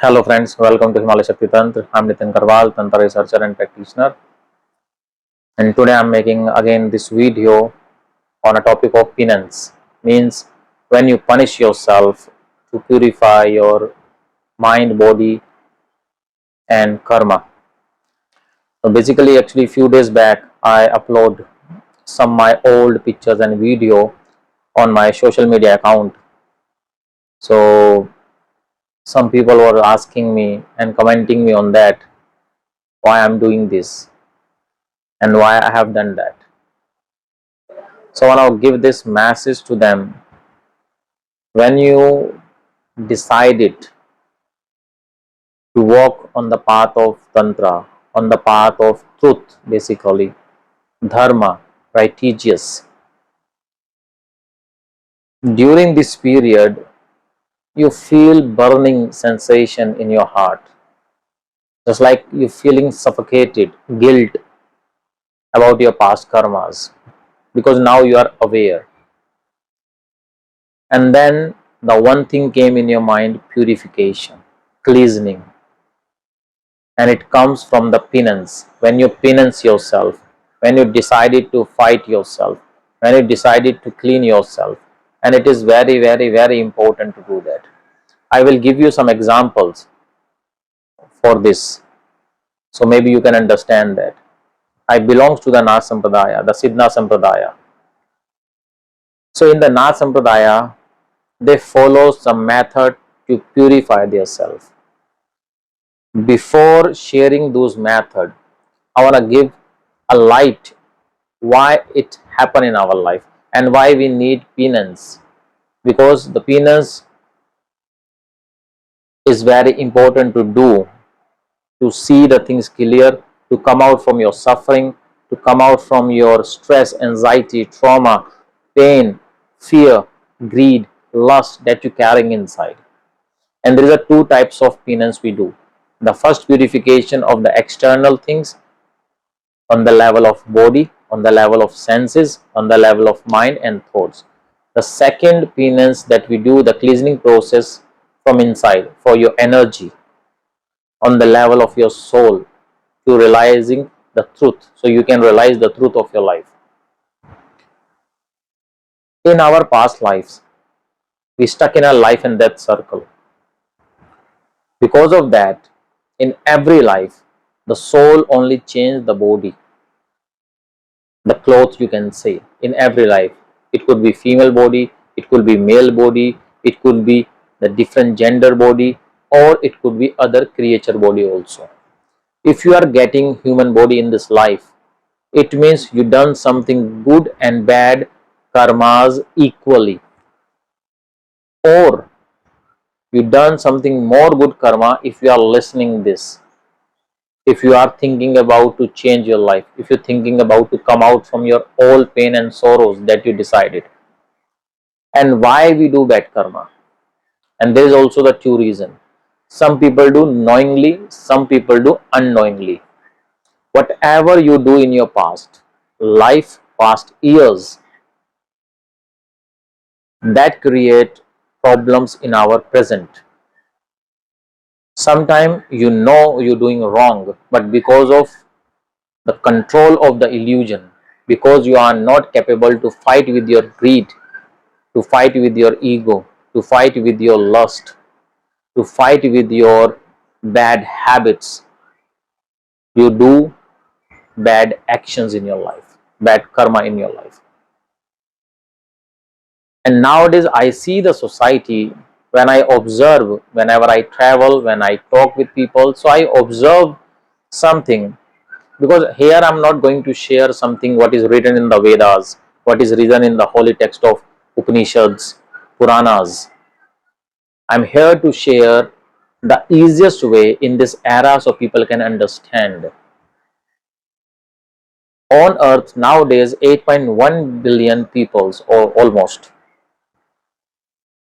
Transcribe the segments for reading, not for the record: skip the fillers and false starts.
Hello friends, welcome to Himalaya Shakti Tantra. I'm Nitin Karwal, Tantra researcher and practitioner. And today I'm making again this video on a topic of penance. Means when you punish yourself to purify your mind, body and karma. So basically actually few days back I upload some my old pictures and video on my social media account. So some people were asking me and commenting me on that why I'm doing this and why I have done that. So I want to give this message to them. When you decided to walk on the path of Tantra, on the path of truth, basically, Dharma, righteous, during this period, you feel burning sensation in your heart. Just like you feeling suffocated, guilt about your past karmas, because now you are aware. And then the one thing came in your mind, purification, cleansing. And it comes from the penance. When you penance yourself, when you decided to fight yourself, when you decided to clean yourself, and it is very, very, very important to do that. I will give you some examples for this, so maybe you can understand that. I belongs to the Nath Sampradaya, the Siddha Sampradaya. So in the Nath Sampradaya, they follow some method to purify themselves. Before sharing those methods, I want to give a light why it happen in our life and why we need penance, because the penance is very important to do, to see the things clear, to come out from your suffering, to come out from your stress, anxiety, trauma, pain, fear, greed, lust that you're carrying inside. And there are two types of penance we do. The first, purification of the external things on the level of body, on the level of senses, on the level of mind and thoughts. The second penance that we do, the cleansing process from inside for your energy, on the level of your soul, to realizing the truth, so you can realize the truth of your life. In our past lives, we stuck in a life and death circle. Because of that, in every life, the soul only changed the body, the clothes, you can say. In every life, it could be female body, it could be male body, it could be the different gender body, or it could be other creature body also. If you are getting human body in this life, it means you done something good and bad karmas equally, or you done something more good karma. If you are listening this, if you are thinking about to change your life, if you're thinking about to come out from your old pain and sorrows that you decided. And why we do bad karma? And there is also the two reason. Some people do knowingly, some people do unknowingly. Whatever you do in your past life, past years, that create problems in our present. Sometimes you know you're doing wrong, but because of the control of the illusion, because you are not capable to fight with your greed, to fight with your ego, to fight with your lust, to fight with your bad habits, you do bad actions in your life, bad karma in your life. And nowadays I see the society, when I observe, whenever I travel, when I talk with people, so I observe something. Because here I'm not going to share something what is written in the Vedas, what is written in the holy text of Upanishads, Puranas. I'm here to share the easiest way in this era so people can understand. On earth nowadays 8.1 billion peoples, or almost.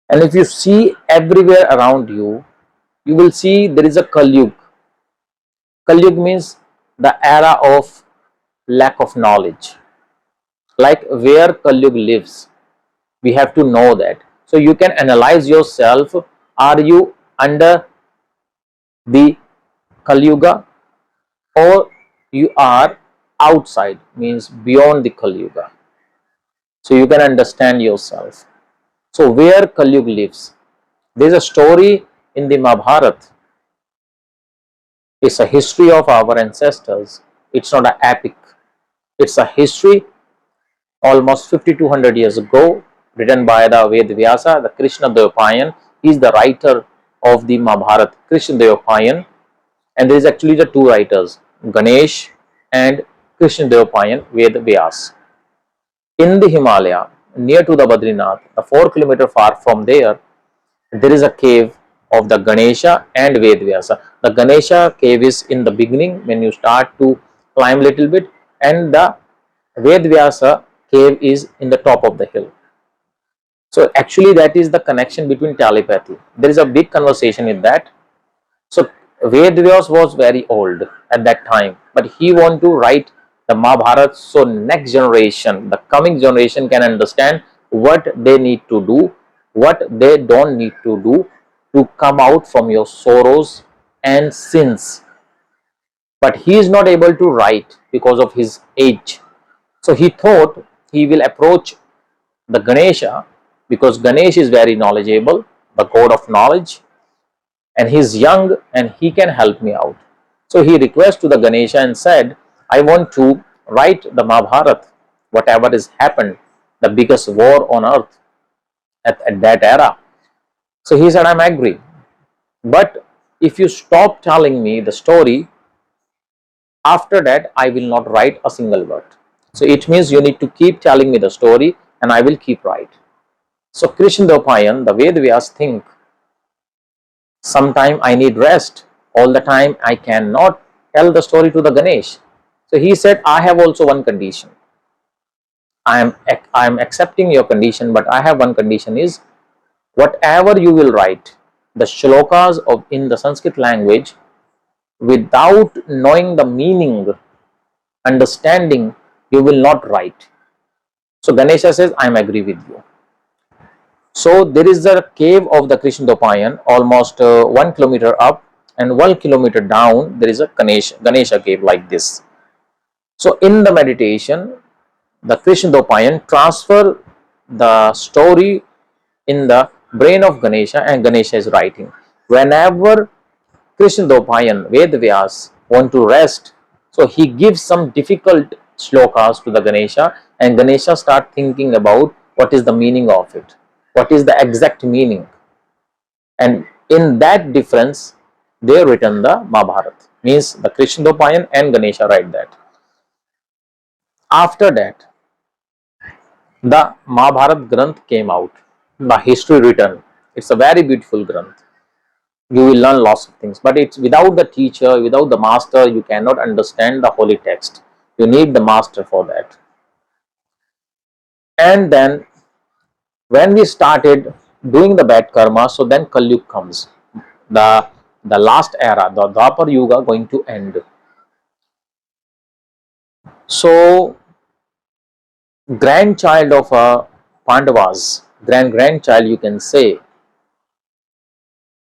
And if you see everywhere around you, you will see there is a Kaliyug. Kaliyug means the era of lack of knowledge. Like where Kaliyug lives, we have to know that. So you can analyze yourself. Are you under the Kaliyuga, or you are outside, means beyond the Kaliyuga. So you can understand yourself. So where Kaliyug lives, there is a story in the Mahabharata. It's a history of our ancestors. It's not an epic. It's a history almost 5200 years ago, written by the Ved Vyasa, the Krishna Devapayan. He is the writer of the Mahabharata, Krishna Devapayan. And there is actually the two writers, Ganesh and Krishna Devapayan Ved Vyas. In the Himalaya, near to the Badrinath, 4 kilometers far from there, there is a cave of the Ganesha and Ved Vyasa. The Ganesha cave is in the beginning when you start to climb a little bit, and the Ved Vyasa cave is in the top of the hill. So actually that is the connection between telepathy. There is a big conversation in that. So Ved Vyas was very old at that time, but he want to write the Mahabharata so next generation, the coming generation, can understand what they need to do, what they don't need to do to come out from your sorrows and sins. But he is not able to write because of his age. So he thought he will approach the Ganesha, because Ganesh is very knowledgeable, the god of knowledge, and he is young and he can help me out. So he requests to the Ganesha and said, I want to write the Mahabharata, whatever has happened, the biggest war on earth at that era. So he said, I'm agree. But if you stop telling me the story, after that I will not write a single word. So it means you need to keep telling me the story and I will keep write. So Krishna Devapayan, the Ved Vyas, think, sometime I need rest. All the time I cannot tell the story to the Ganesh. So he said, I have also one condition. I am accepting your condition, but I have one condition, is whatever you will write, the shlokas of in the Sanskrit language, without knowing the meaning, understanding, you will not write. So Ganesha says, I am agree with you. So there is a cave of the Krishna Devapayan almost 1 kilometer up, and 1 kilometer down there is a Ganesha cave like this. So in the meditation, the Krishna Devapayan transfer the story in the brain of Ganesha, and Ganesha is writing. Whenever Krishna Devapayan, Ved Vyas, want to rest, so he gives some difficult shlokas to the Ganesha, and Ganesha start thinking about what is the meaning of it, what is the exact meaning, and in that difference they written the Mahabharata, means the Krishna Devapayan and Ganesha write that. After that, the Mahabharata Granth came out, the history written. It's a very beautiful Granth. You will learn lots of things, but it's without the teacher, without the master, you cannot understand the holy text. You need the master for that. And then when we started doing the bad karma, so then Kaliyug comes. The last era, the Dwapar Yuga, going to end. So grandchild of Pandavas, grandchild, you can say,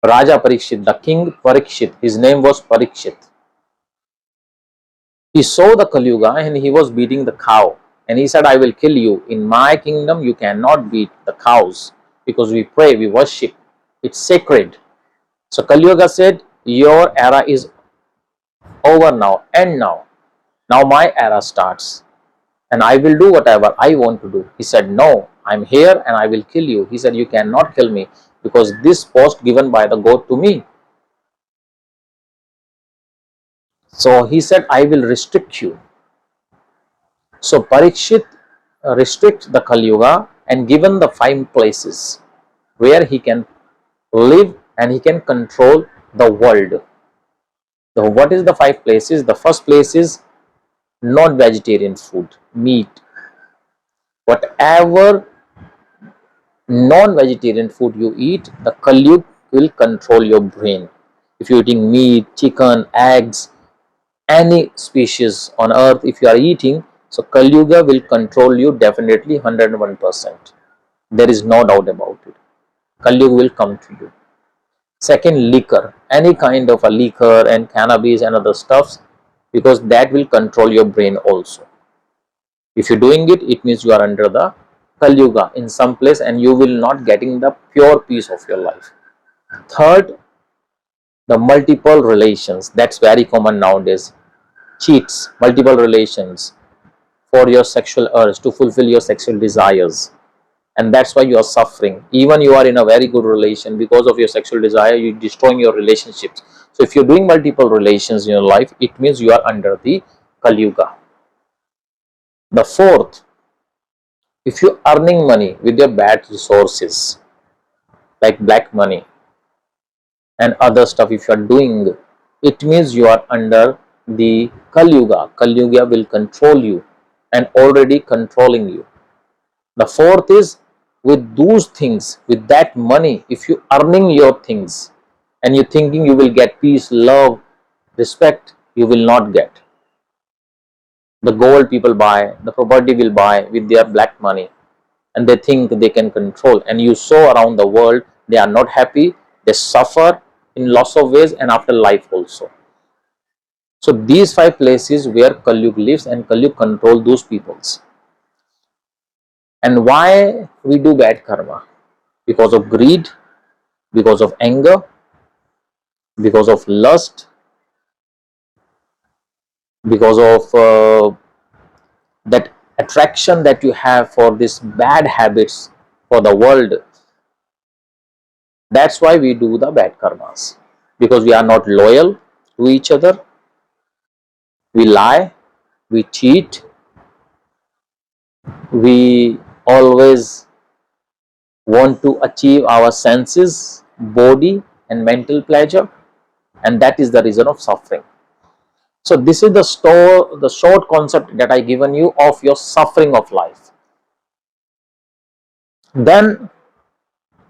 Raja Parikshit, the king Parikshit, his name was Parikshit. He saw the Kaliyuga and he was beating the cow, and he said, I will kill you. In my kingdom you cannot beat the cows, because we pray, we worship, it's sacred. So Kaliyuga said, your era is over now, end now. Now my era starts, and I will do whatever I want to do. He said, no, I'm here and I will kill you. He said, you cannot kill me, because this post given by the god to me. So he said, I will restrict you. So Parikshit restrict the Kaliyuga and given the 5 places where he can live and he can control the world. So what is the 5 places? The first place is non-vegetarian food, meat. Whatever non-vegetarian food you eat, the Kaliyug will control your brain. If you're eating meat, chicken, eggs, any species on earth, if you are eating, so Kaliyuga will control you definitely 101%. There is no doubt about it. Kaliyug will come to you. Second, liquor, any kind of a liquor and cannabis and other stuffs, because that will control your brain also. If you're doing it, it means you are under the Kaliyuga in some place and you will not getting the pure peace of your life. Third, the multiple relations, that's very common nowadays. Cheats, multiple relations for your sexual urge, to fulfill your sexual desires, and that's why you are suffering. Even you are in a very good relation, because of your sexual desire you're destroying your relationships. So if you're doing multiple relations in your life, it means you are under the Kaliyuga. The fourth, if you're earning money with your bad resources like black money and other stuff, if you are doing, it means you are under the Kaliyuga. Kaliyuga will control you and already controlling you. The fourth is, with those things, with that money, if you earning your things and you thinking you will get peace, love, respect, you will not get. The gold people buy, the property will buy with their black money, and they think they can control, and you saw around the world they are not happy, they suffer in lots of ways and after life also. So these five places where Kaliyug lives, and Kaliyug control those peoples. And why we do bad karma? Because of greed, because of anger, because of lust, because of that attraction that you have for these bad habits for the world. That's why we do the bad karmas, because we are not loyal to each other, we lie, we cheat, we always want to achieve our senses, body and mental pleasure, and that is the reason of suffering. So this is the short concept that I given you of your suffering of life. Then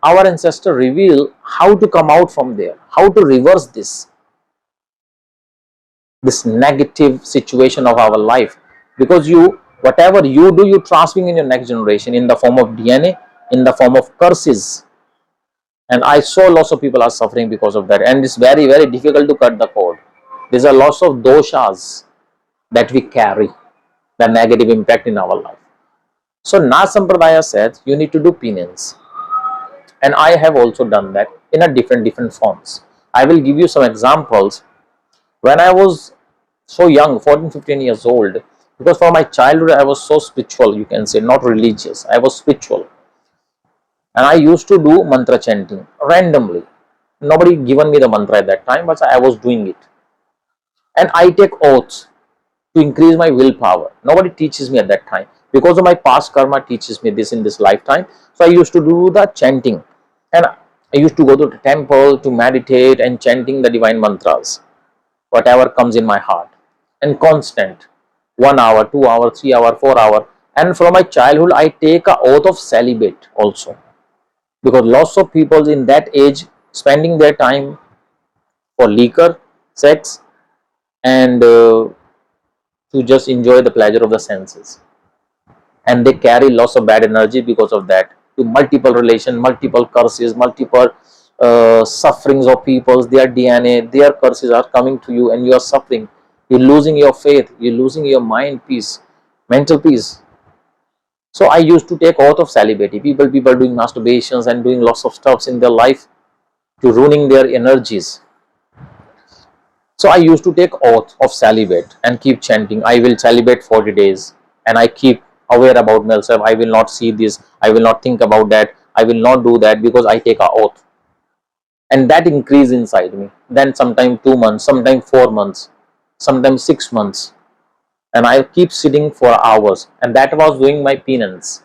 our ancestor reveal how to come out from there, how to reverse this negative situation of our life. Because you, whatever you do, you transferring in your next generation in the form of DNA, in the form of curses. And I saw lots of people are suffering because of that, and it's very, very difficult to cut the cord. There's a lots of doshas that we carry, the negative impact in our life. So Na Sampradaya says you need to do penance, and I have also done that in a different forms. I will give you some examples. When I was so young, 14-15 years old, because for my childhood I was so spiritual, you can say, not religious, I was spiritual, and I used to do mantra chanting randomly. Nobody given me the mantra at that time, but I was doing it, and I take oaths to increase my willpower. Nobody teaches me at that time, because of my past karma teaches me this in this lifetime. So I used to do the chanting, and I used to go to the temple to meditate and chanting the divine mantras, whatever comes in my heart, and constant, 1 hour, 2 hour, 3 hour, 4 hour. And from my childhood I take a oath of celibate also, because lots of people in that age spending their time for liquor, sex, and to just enjoy the pleasure of the senses, and they carry lots of bad energy because of that, to multiple relation, multiple curses, multiple sufferings of peoples, their DNA, their curses are coming to you, and you are suffering, you're losing your faith, you're losing your mind peace, mental peace. So I used to take oath of celibacy. People doing masturbations and doing lots of stuffs in their life to ruining their energies. So I used to take oath of celibate and keep chanting, I will celibate 40 days, and I keep aware about myself. I will not see this, I will not think about that, I will not do that, because I take a oath. And that increase inside me. Then sometime 2 months, sometime 4 months, sometimes 6 months, and I keep sitting for hours, and that was doing my penance.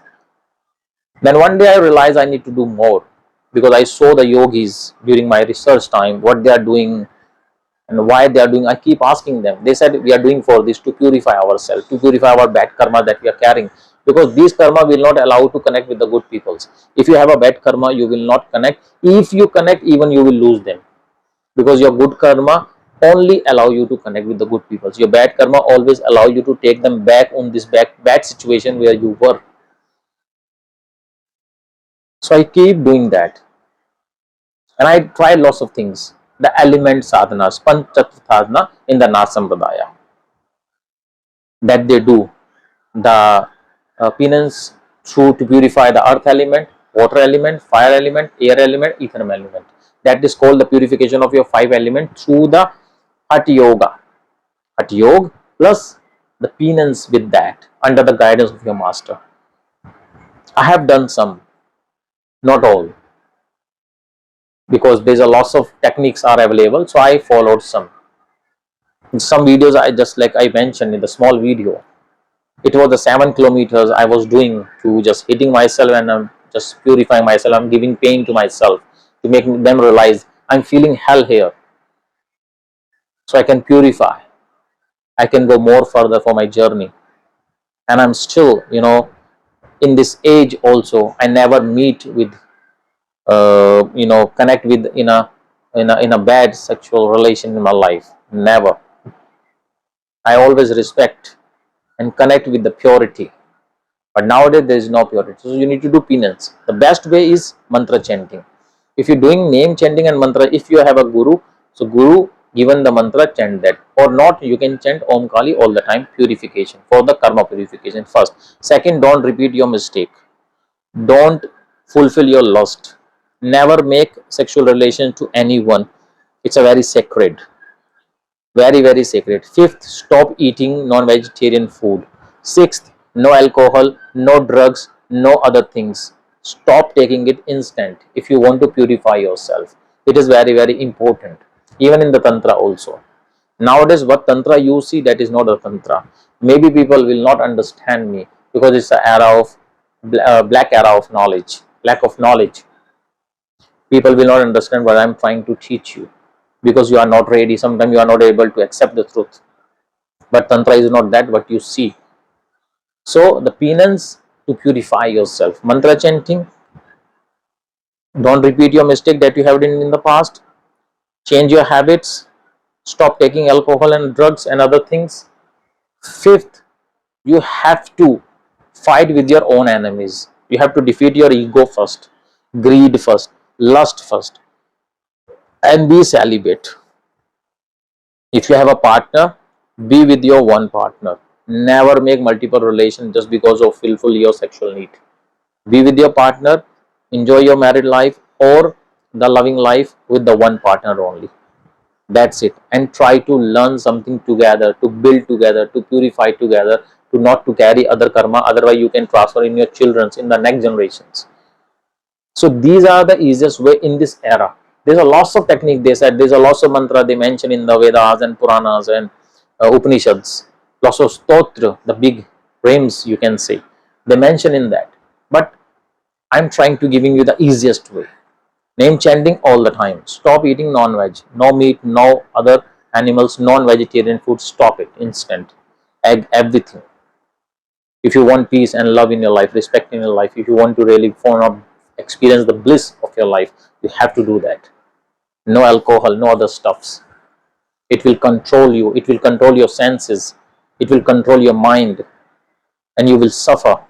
Then one day I realized I need to do more, because I saw the yogis during my research time, what they are doing and why they are doing. I keep asking them. They said we are doing for this to purify ourselves, to purify our bad karma that we are carrying, because these karma will not allow to connect with the good peoples. If you have a bad karma, you will not connect. If you connect, even you will lose them, because your good karma only allow you to connect with the good peoples. Your bad karma always allow you to take them back on this bad situation where you were. So I keep doing that. And I tried lots of things. The element sadhanas, panchatattva sadhana in the Nath Sampradaya, that they do. The penance through to purify the earth element, water element, fire element, air element, ether element. That is called the purification of your 5 elements through the Hatha Yoga. Hatha Yoga plus the penance with that under the guidance of your master. I have done some, not all, because there's a lots of techniques are available, so I followed some. In some videos, I just like I mentioned in the small video, it was the 7 kilometers I was doing to just hitting myself, and I'm just purifying myself. I'm giving pain to myself to make them realize I'm feeling hell here, so I can purify. I can go more further for my journey, and I'm still, in this age also. I never meet with, connect with in a bad sexual relation in my life. Never. I always respect and connect with the purity. But nowadays there is no purity. So you need to do penance. The best way is mantra chanting. If you're doing name chanting and mantra, if you have a guru, so guru given the mantra, chant that. Or not, you can chant Om Kali all the time, purification, for the karma purification first. Second, don't repeat your mistake. Don't fulfill your lust. Never make sexual relation to anyone. It's a very sacred. Very, very sacred. Fifth, stop eating non-vegetarian food. Sixth, no alcohol, no drugs, no other things. Stop taking it instant if you want to purify yourself. It is very, very important. Even in the Tantra also. Nowadays, what Tantra you see, that is not a Tantra. Maybe people will not understand me because it's an era of black era of knowledge, lack of knowledge. People will not understand what I'm trying to teach you because you are not ready. Sometimes you are not able to accept the truth. But Tantra is not that what you see. So the penance to purify yourself. Mantra chanting. Don't repeat your mistake that you have done in the past. Change your habits. Stop taking alcohol and drugs and other things. Fifth, you have to fight with your own enemies. You have to defeat your ego first, greed first, lust first, and be celibate. If you have a partner, be with your one partner. Never make multiple relations just because of fulfill your sexual need. Be with your partner, enjoy your married life or the loving life with the one partner only. That's it. And try to learn something together, to build together, to purify together, to not to carry other karma. Otherwise, you can transfer in your children's, in the next generations. So these are the easiest way in this era. There's a lots of technique, they said. There's a lots of mantra they mention in the Vedas and Puranas and Upanishads. Lots of stotra, the big hymns you can say. They mention in that. But I'm trying to giving you the easiest way. Name chanting all the time. Stop eating non-veg. No meat, no other animals, non-vegetarian food. Stop it. Instant. Egg, everything. If you want peace and love in your life, respect in your life, if you want to really experience the bliss of your life, you have to do that. No alcohol, no other stuffs. It will control you. It will control your senses. It will control your mind. And you will suffer.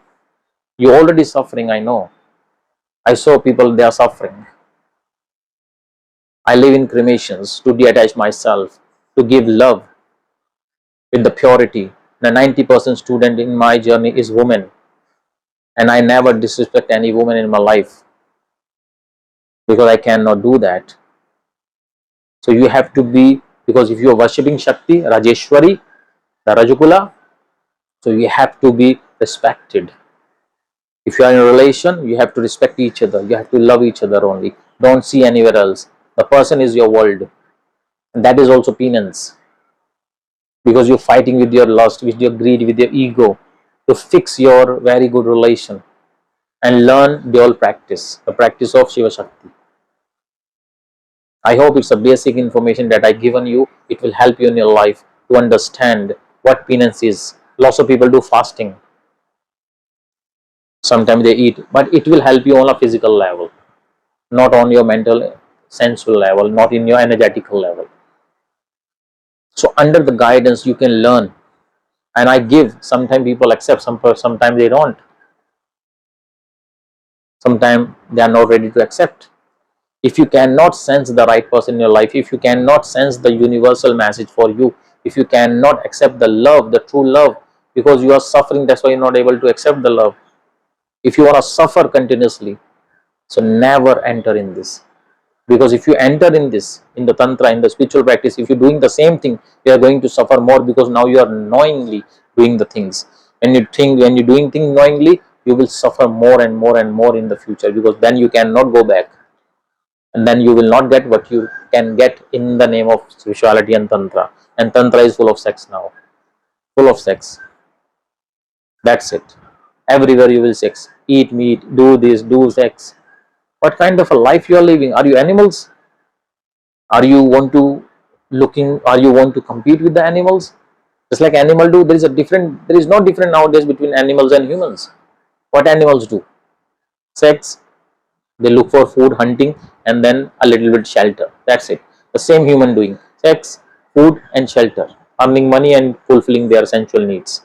You're already suffering, I know. I saw people, they are suffering. I live in cremations to detach myself, to give love with the purity. The 90% student in my journey is women. And I never disrespect any woman in my life because I cannot do that. So you have to be, because if you are worshipping Shakti, Rajeshwari, the Rajagula, so you have to be respected. If you are in a relation, you have to respect each other. You have to love each other only. Don't see anywhere else. The person is your world. And that is also penance. Because you're fighting with your lust, with your greed, with your ego to fix your very good relation and learn dual practice, the practice of Shiva Shakti. I hope it's a basic information that I given you. It will help you in your life to understand what penance is. Lots of people do fasting. Sometimes they eat, but it will help you on a physical level, not on your mental, sensual level, not in your energetical level. So under the guidance you can learn, and I give. Sometimes people accept, sometimes they don't. Sometimes they are not ready to accept. If you cannot sense the right person in your life, if you cannot sense the universal message for you, if you cannot accept the love, the true love, because you are suffering, that's why you're not able to accept the love. If you want to suffer continuously, so never enter in this. Because if you enter in this, in the tantra, in the spiritual practice, if you're doing the same thing, you are going to suffer more, because now you are knowingly doing the things. When you're doing things knowingly, you will suffer more and more and more in the future, because then you cannot go back, and then you will not get what you can get in the name of spirituality and tantra. And tantra is full of sex now, full of sex. That's it. Everywhere you will sex, eat meat, do this, do sex. What kind of a life you are living? Are you animals? Are you want to are you want to compete with the animals? Just like animal do, there is no different nowadays between animals and humans. What animals do? Sex, they look for food, hunting, and then a little bit shelter. That's it. The same human doing sex, food, and shelter, earning money and fulfilling their sensual needs.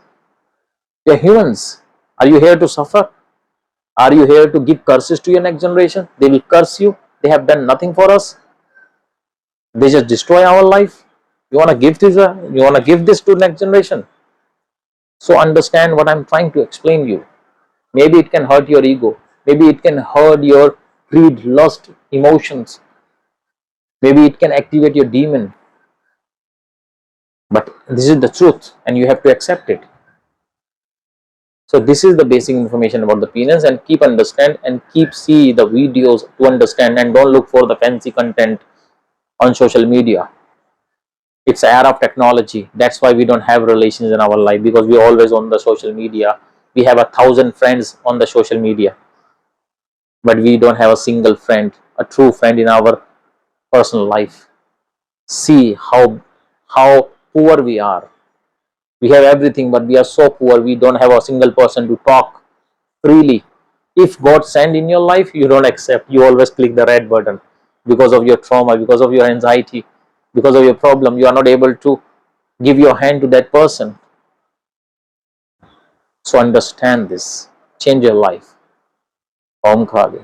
We are humans. Are you here to suffer? Are you here to give curses to your next generation? They will curse you. They have done nothing for us. They just destroy our life. You want to give this? You want to give this to next generation? So understand what I'm trying to explain you. Maybe it can hurt your ego. Maybe it can hurt your greed, lust, emotions. Maybe it can activate your demon. But this is the truth, and you have to accept it. So this is the basic information about the penance, and keep understand and keep see the videos to understand, and don't look for the fancy content on social media. It's an era of technology. That's why we don't have relations in our life, because we're always on the social media. We have 1,000 friends on the social media, but we don't have a single friend, a true friend in our personal life. See how poor we are. We have everything, but we are so poor. We don't have a single person to talk freely. If God send in your life, you don't accept. You always click the red button because of your trauma, because of your anxiety, because of your problem. You are not able to give your hand to that person. So understand this. Change your life. Om Kali.